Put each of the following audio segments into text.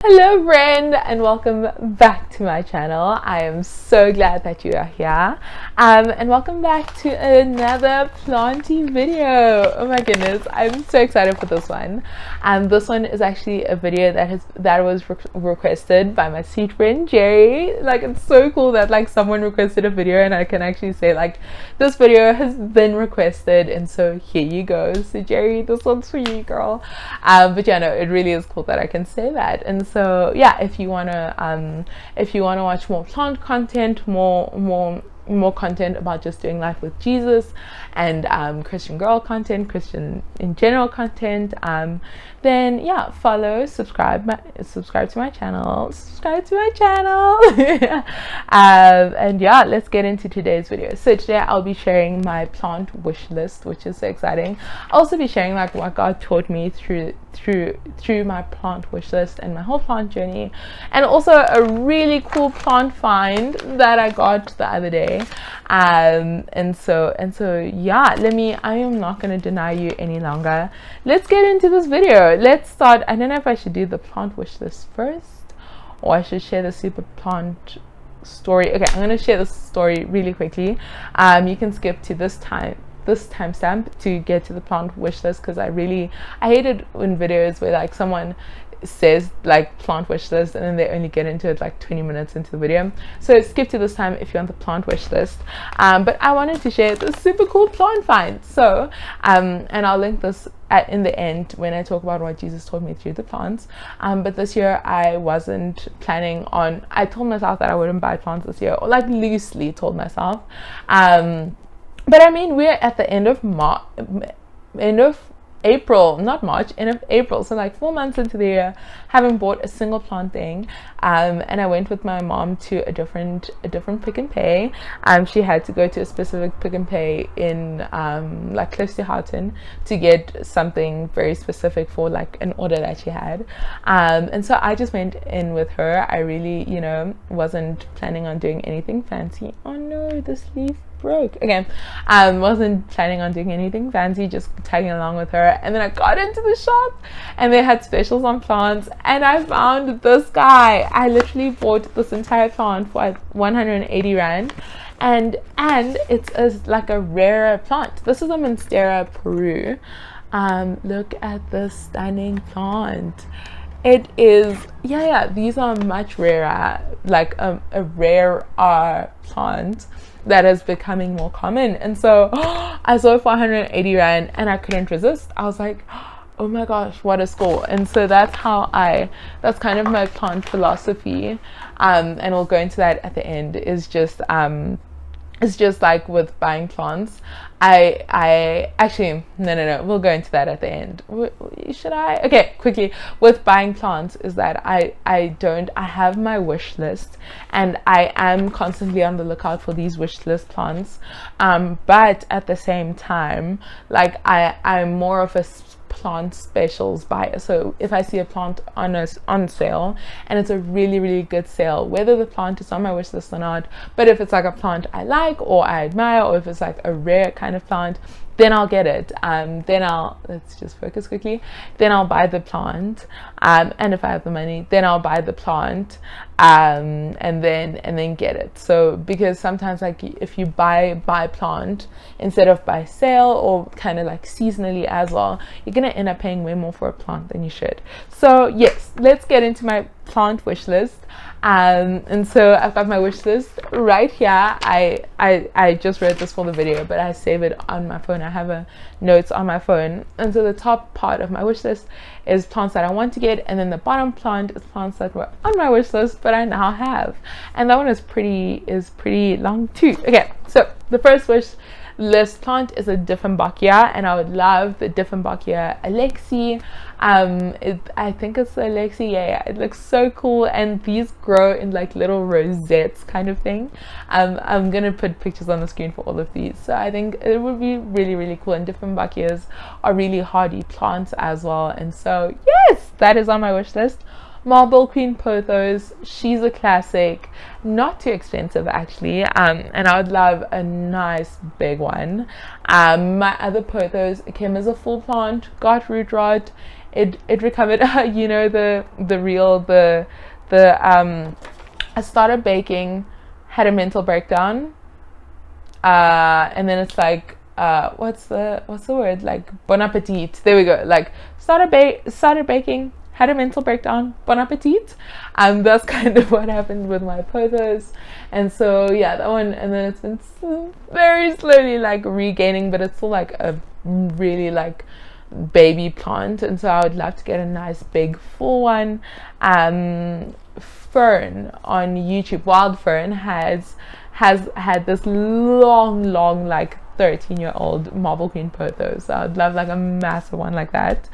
Hello friend, and welcome back to my channel. I am so glad that you are here, and welcome back to another planty video. Oh my goodness, I'm so excited for this one. This one is actually a video that was requested by my sweet friend Jerry. Like, it's so cool that like someone requested a video and I can actually say like, this video has been requested, and so here you go. So Jerry, this one's for you, girl. But yeah, no, it really is cool that I can say that. And so yeah, if you wanna watch more plant content, more content about just doing life with Jesus, and Christian girl content, Christian in general content, then yeah, follow, subscribe to my channel, and yeah, let's get into today's video. So today I'll be sharing my plant wish list, which is so exciting. I'll also be sharing like what God taught me through my plant wish list and my whole plant journey, and also a really cool plant find that I got the other day. And so yeah, I am not going to deny you any longer. Let's get into this video. Let's start. I don't know if I should do the plant wish list first or I should share the super plant story. Okay, I'm going to share this story really quickly. You can skip to this timestamp to get to the plant wish list, because I hate it in videos where like someone says like plant wish list and then they only get into it like 20 minutes into the video. So skip to this time if you want the plant wish list. But I wanted to share this super cool plant find. So and I'll link this in the end when I talk about what Jesus taught me through the plants. But this year I wasn't planning on, I told myself that I wouldn't buy plants this year, or like loosely told myself. But I mean, we're at the end of April, not March, end of April, so like 4 months into the year, haven't bought a single plant thing. And I went with my mom to a different Pick and Pay. She had to go to a specific Pick and Pay in like close to Houghton to get something very specific for like an order that she had. And so I just went in with her. I really, wasn't planning on doing anything fancy. Oh no, this leaf broke. Okay, wasn't planning on doing anything fancy, just tagging along with her. And then I got into the shop and they had specials on plants, and I found this guy. I literally bought this entire plant for 180 rand, and it's like a rarer plant. This is a Monstera, Peru. Look at this stunning plant. It is, yeah, these are much rarer, like a rare plant that is becoming more common. And so I saw it for 180 rand and I couldn't resist. I was like, oh my gosh, what a score. And so that's kind of my plant philosophy, and we'll go into that at the end. Is just it's just like with buying plants, I actually, no, we'll go into that at the end. Should I? Okay, quickly. With buying plants is that I have my wish list, and I am constantly on the lookout for these wish list plants. But at the same time, like I'm more of a plant specials buyer. So if I see a plant on sale and it's a really, really good sale, whether the plant is on my wish list or not, but if it's like a plant I like or I admire, or if it's like a rare kind of plant, then I'll get it. Let's just focus quickly. Then I'll buy the plant. And if I have the money, then I'll buy the plant, and then get it. So because sometimes like if you buy plant instead of buy sale, or kind of like seasonally as well, you're gonna end up paying way more for a plant than you should. So yes, let's get into my plant wish list. And so I've got my wish list right here. I just wrote this for the video, but I save it on my phone. I have notes on my phone. And so the top part of my wish list is plants that I want to get, and then the bottom plant is plants that were on my wish list but I now have. And that one is pretty long too. Okay, so the first wish list plant is a Dieffenbachia, and I would love the Dieffenbachia Alexi. I think it's the Alexi. Yeah, it looks so cool, and these grow in like little rosettes kind of thing. I'm gonna put pictures on the screen for all of these. So I think it would be really, really cool, and Dieffenbachias are really hardy plants as well. And so yes, that is on my wish list. Marble Queen Pothos, she's a classic, not too expensive actually, and I would love a nice big one. My other pothos came as a full plant, got root rot, it recovered. You know, I started baking, had a mental breakdown, and then it's like, what's the word, like bon appetit, there we go, like started baking, had a mental breakdown, bon appetit. That's kind of what happened with my pothos. And so yeah, that one, and then it's been very slowly like regaining, but it's still like a really like baby plant, and so I would love to get a nice big full one. Fern on YouTube, Wild Fern, has had this long like 13-year-old marble queen pothos. So I'd love like a massive one like that,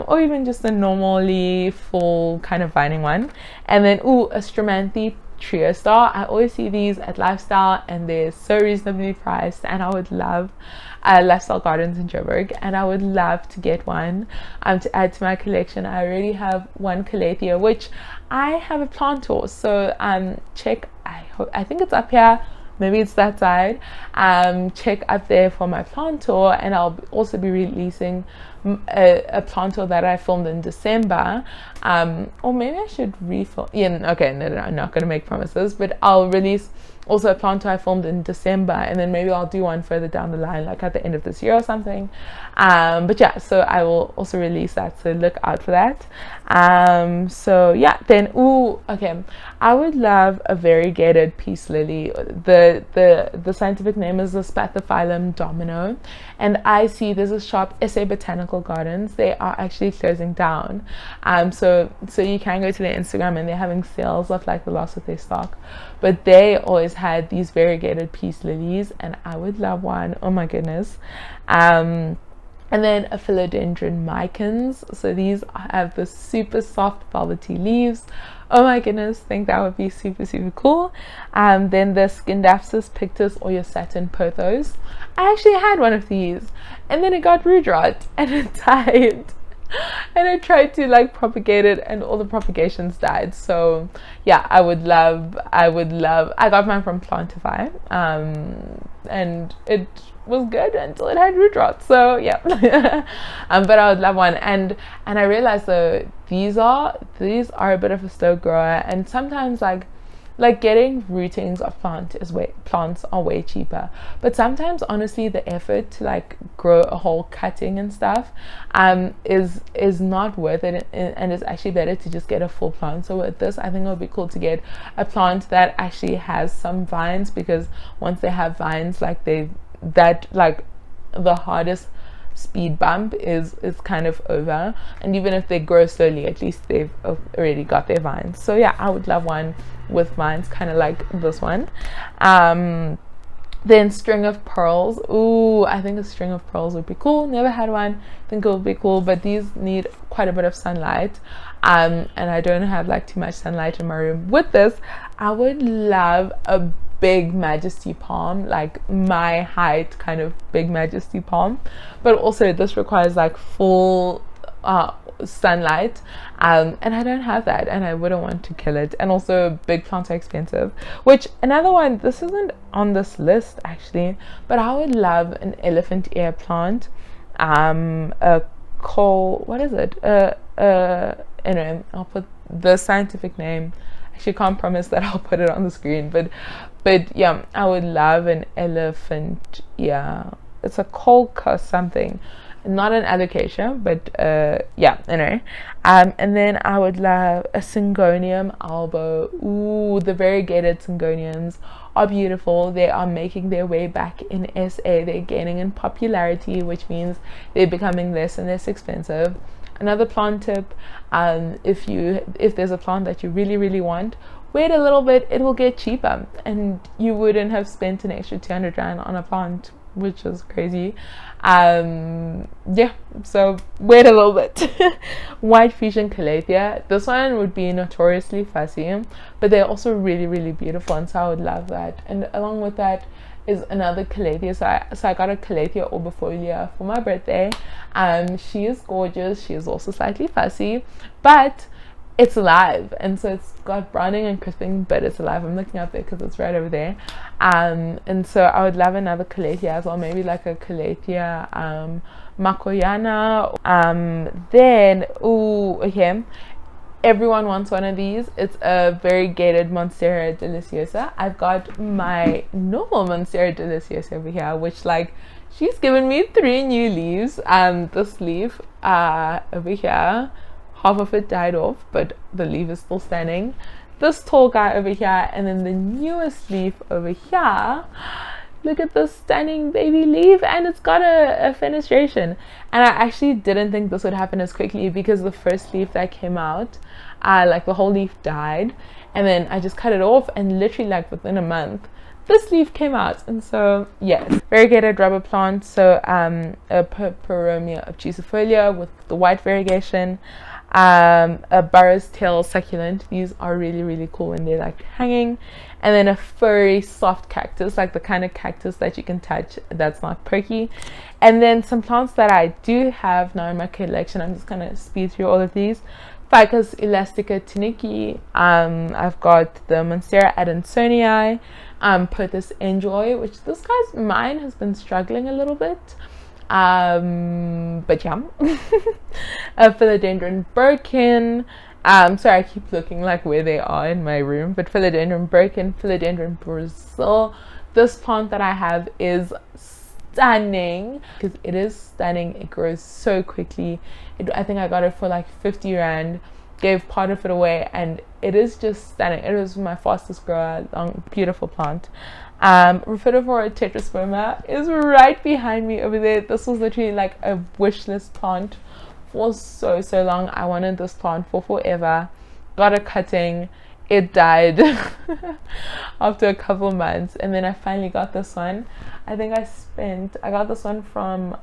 or even just a normally full kind of vining one. And then a Stramanthe Trio Star. I always see these at Lifestyle and they're so reasonably priced, and I would love Lifestyle Gardens in Joburg, and I would love to get one to add to my collection. I already have one Calathea, which I have a plant tour, so check, I think it's up here, maybe it's that side. Check up there for my plant tour, and I'll also be releasing a plant tour that I filmed in December, or maybe I should refilm. Yeah, okay, no, I'm not gonna make promises, but I'll release also a plant tour I filmed in December, and then maybe I'll do one further down the line, like at the end of this year or something. But yeah, so I will also release that, so look out for that. So yeah, then okay, I would love a variegated peace lily. The scientific name is the Spathiphyllum domino, and I see there's a shop, SA Botanical Gardens. They are actually closing down, so you can go to their Instagram, and they're having sales of like the last of their stock, but they always had these variegated peace lilies, and I would love one. Oh my goodness. And then a philodendron micans. So these have the super soft velvety leaves. Oh my goodness, think that would be super cool. Then the Scindapsus pictus or your satin pothos. I actually had one of these, and then it got root rot and it died. And I tried to like propagate it, and all the propagations died. So yeah, I got mine from Plantify, and it was good until it had root rot. So yeah. But I would love one, and I realized though these are a bit of a slow grower, and sometimes like getting rootings of plants are way cheaper, but sometimes honestly the effort to like grow a whole cutting and stuff is not worth it, and it's actually better to just get a full plant. So with this, I think it would be cool to get a plant that actually has some vines, because once they have vines, like the hardest speed bump is kind of over, and even if they grow slowly, at least they've already got their vines. So yeah, I would love one with vines, kind of like this one. Then string of pearls. I think a string of pearls would be cool. Never had one. I think it would be cool, but these need quite a bit of sunlight, and I don't have like too much sunlight in my room. With this, I would love a big majesty palm, like my height kind of big majesty palm, but also this requires like full sunlight, and I don't have that, and I wouldn't want to kill it. And also big plants are expensive, which another one, this isn't on this list actually, but I would love an elephant ear plant, a coal, what is it, anyway, I'll put the scientific name. Actually can't promise that I'll put it on the screen, but yeah, I would love an elephant ear. It's a colca something, not an alocasia, but yeah, anyway. And then I would love a Syngonium albo. The variegated Syngoniums are beautiful. They are making their way back in SA. They're gaining in popularity, which means they're becoming less and less expensive. Another plant tip, if there's a plant that you really want, wait a little bit, it will get cheaper, and you wouldn't have spent an extra 200 rand on a plant, which is crazy. Yeah, so wait a little bit. White Fusion Calathea, this one would be notoriously fussy, but they're also really beautiful, and so I would love that. And along with that is another Calathea. So I got a Calathea orbifolia for my birthday. She is gorgeous. She is also slightly fussy, but it's alive, and so it's got browning and crisping, but it's alive. I'm looking up there because it's right over there. And so I would love another calathea as well, maybe like a calathea makoyana. Then okay, everyone wants one of these. It's a variegated Monstera deliciosa. I've got my normal Monstera deliciosa over here, which, like, she's given me 3 new leaves. This leaf over here, half of it died off, but the leaf is still standing. This tall guy over here, and then the newest leaf over here. Look at this stunning baby leaf, and it's got a fenestration. And I actually didn't think this would happen as quickly, because the first leaf that came out, like the whole leaf died, and then I just cut it off, and literally like within a month this leaf came out. And so yes, variegated rubber plant. So a Peromia obtusifolia with the white variegation, a burrow's tail succulent. These are really, really cool when they're like hanging. And then a furry soft cactus, like the kind of cactus that you can touch that's not perky. And then some plants that I do have now in my collection. I'm just gonna speed through all of these. Ficus elastica tuniki. I've got the Monstera adansonii, Pothos enjoy, which this guy's mine has been struggling a little bit. But yeah. A philodendron birkin. Sorry, I keep looking like where they are in my room, but philodendron birkin, philodendron Brazil. This plant that I have is stunning, because it is stunning. It grows so quickly. I think I got it for like 50 rand, gave part of it away, and it is just stunning. It was my fastest grower, long, beautiful plant. Rhaphidophora tetrasperma is right behind me over there. This was literally like a wish list plant for so long. I wanted this plant for forever. Got a cutting, it died after a couple months, and then I finally got this one. I think I got this one from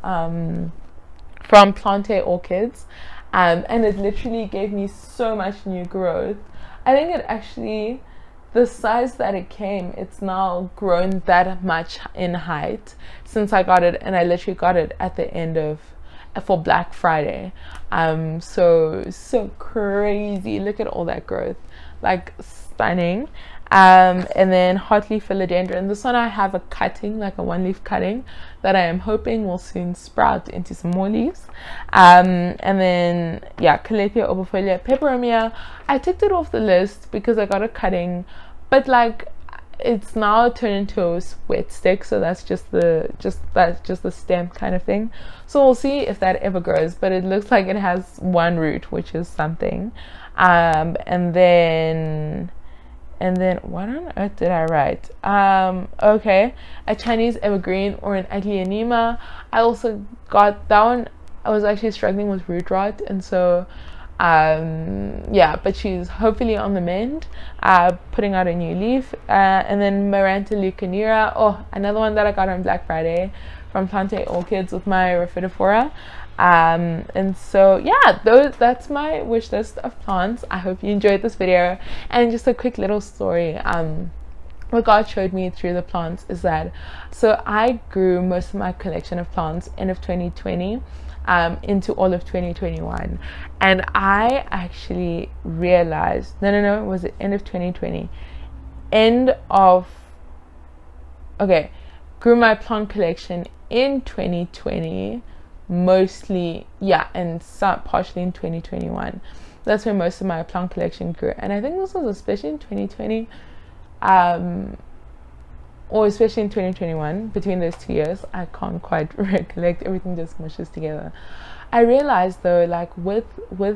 Plante Orchids, and it literally gave me so much new growth. I think it actually, the size that it came, it's now grown that much in height since I got it, and I literally got it at the end of, for Black Friday. So crazy. Look at all that growth, like stunning. And then Heartleaf philodendron. This one I have a cutting, like a 1-leaf cutting, that I am hoping will soon sprout into some more leaves. And then yeah, Calathea obofolia peperomia. I took it off the list because I got a cutting, but like it's now turned into a wet stick, so that's just the stem kind of thing. So we'll see if that ever grows, but it looks like it has 1 root, which is something. And then what on earth did I write? Okay, a Chinese evergreen or an Aglianema. I also got that one. I was actually struggling with root rot, and so yeah, but she's hopefully on the mend, putting out a new leaf. And then Maranta leucanera, another one that I got on Black Friday from Plante Orchids with my Rhaphidophora. And so yeah, that's my wish list of plants. I hope you enjoyed this video. And just a quick little story, what God showed me through the plants is that, so I grew most of my collection of plants end of 2020 into all of 2021, and I actually realized no, was it end of 2020, grew my plant collection in 2020 mostly, yeah, and some partially in 2021. That's where most of my plant collection grew, and I think this was especially in 2020, or especially in 2021. Between those 2 years, I can't quite recollect. Everything just mushes together. I realized though, like with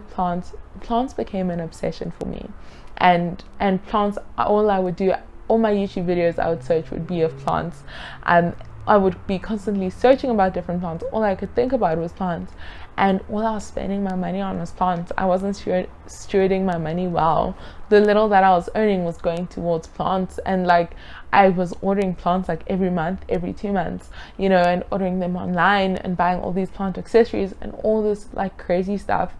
plants became an obsession for me, and plants, all I would do, all my YouTube videos I would search would be of plants. I would be constantly searching about different plants. All I could think about was plants, and all I was spending my money on was plants. I wasn't stewarding my money well. The little that I was earning was going towards plants, and like I was ordering plants like every month, every 2 months, you know, and ordering them online and buying all these plant accessories and all this like crazy stuff.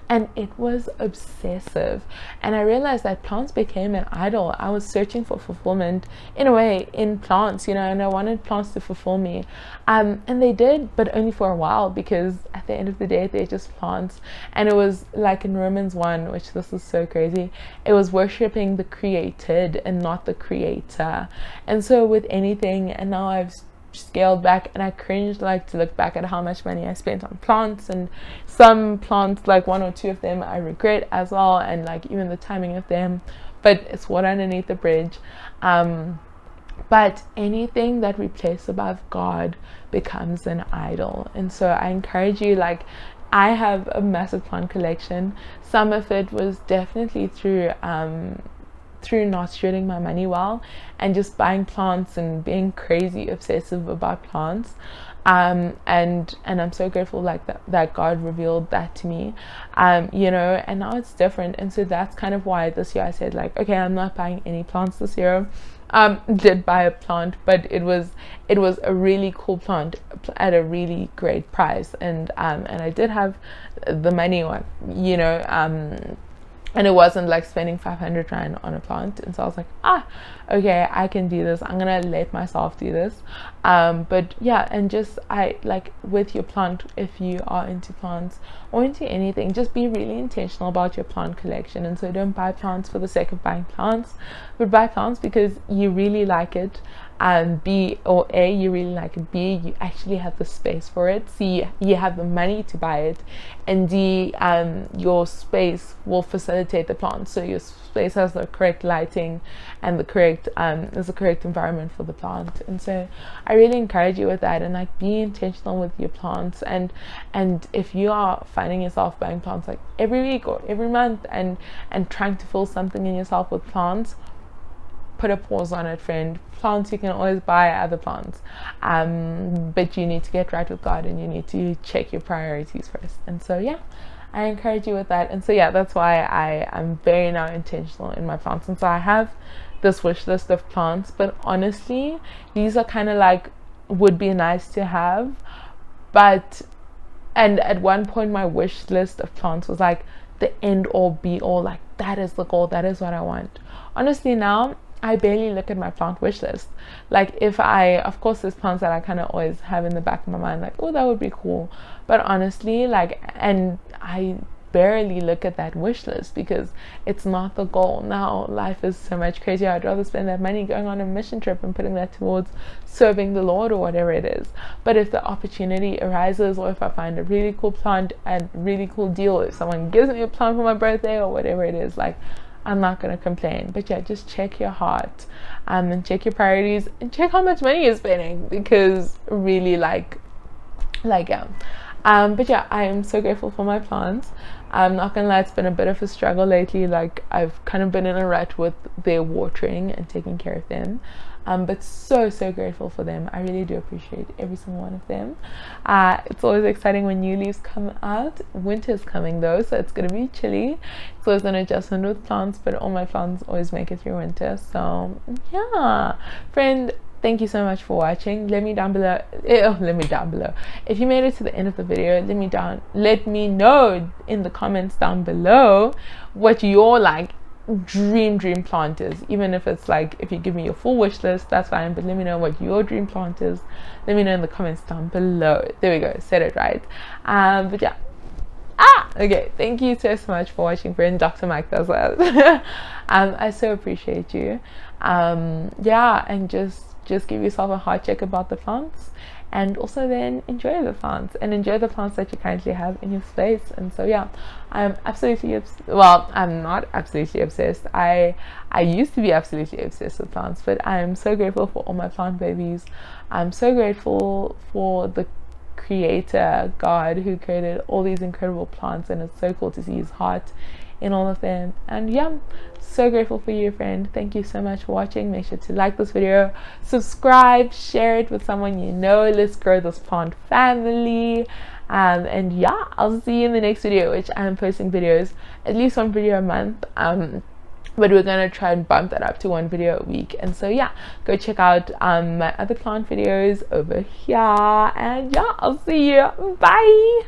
And it was obsessive, and I realized that plants became an idol. I was searching for fulfillment in a way in plants, you know, and I wanted plants to fulfill me, and they did, but only for a while, because at the end of the day, they're just plants. And it was like in Romans 1, which this is so crazy, it was worshiping the created and not the creator. And so with anything, and now I've scaled back, and I cringe like to look back at how much money I spent on plants, and some plants, like 1 or 2 of them, I regret as well, and like even the timing of them, but it's water underneath the bridge. But anything that we place above God becomes an idol. And so I encourage you, like, I have a massive plant collection. Some of it was definitely through not stewarding my money well, and just buying plants and being crazy obsessive about plants. And I'm so grateful, like, that God revealed that to me, you know, and now it's different. And so that's kind of why this year I said, like, okay, I'm not buying any plants this year. Did buy a plant, but it was a really cool plant at a really great price, and I did have the money, you know, and it wasn't like spending 500 rand on a plant. And so I was like, okay, I can do this. I'm gonna let myself do this. But yeah, and just, I like, with your plant, if you are into plants or into anything, just be really intentional about your plant collection. And so don't buy plants for the sake of buying plants, but buy plants because you really like it. B, or A, you really like it. B, you actually have the space for it. C, you have the money to buy it. And D, your space will facilitate the plant. So your space has the correct lighting and the correct is the correct environment for the plant. And so I really encourage you with that, and like, be intentional with your plants. And if you are finding yourself buying plants like every week or every month, and trying to fill something in yourself with plants, put a pause on it, friend. Plants, you can always buy other plants, but you need to get right with God, and you need to check your priorities first. And so yeah, I encourage you with that. And so yeah, that's why I am very now intentional in my plants. And so I have this wish list of plants, but honestly, these are kind of like, would be nice to have, but, and at one point my wish list of plants was like the end all be all, like, that is the goal, that is what I want. Honestly, now I barely look at my plant wish list. Like, if of course there's plants that I kind of always have in the back of my mind, like, oh, that would be cool, but honestly, like, and I barely look at that wish list because it's not the goal. Now life is so much crazier. I'd rather spend that money going on a mission trip and putting that towards serving the Lord or whatever it is. But if the opportunity arises, or if I find a really cool plant and really cool deal, if someone gives me a plant for my birthday or whatever it is, like, I'm not going to complain. But yeah, just check your heart, and check your priorities, and check how much money you're spending, because really, like yeah. But yeah, I am so grateful for my plants. I'm not gonna lie, it's been a bit of a struggle lately. Like, I've kind of been in a rut with their watering and taking care of them, but so grateful for them. I really do appreciate every single one of them. It's always exciting when new leaves come out. Winter's coming though, so it's gonna be chilly. It's always an adjustment with plants, but all my plants always make it through winter. So yeah, friend, thank you so much for watching. Let me down below. If you made it to the end of the video, let me know in the comments down below what your like dream plant is. Even if it's like, if you give me your full wish list, that's fine, but let me know what your dream plant is. Let me know in the comments down below. There we go, said it right. But yeah. Okay, thank you so much for watching, friend. Dr. Mike does that. I so appreciate you. Yeah, and just give yourself a heart check about the plants, and also then enjoy the plants, and enjoy the plants that you currently have in your space. And so yeah, I'm absolutely I'm not absolutely obsessed. I used to be absolutely obsessed with plants, but I'm so grateful for all my plant babies. I'm so grateful for the creator God who created all these incredible plants, and it's so cool to see his heart in all of them. And yeah, so grateful for you, friend. Thank you so much for watching. Make sure to like this video, subscribe, share it with someone you know. Let's grow this plant family. And yeah, I'll see you in the next video, which I'm posting videos, at least one video a month, but we're gonna try and bump that up to one video a week. And so yeah, go check out my other plant videos over here, and yeah, I'll see you. Bye.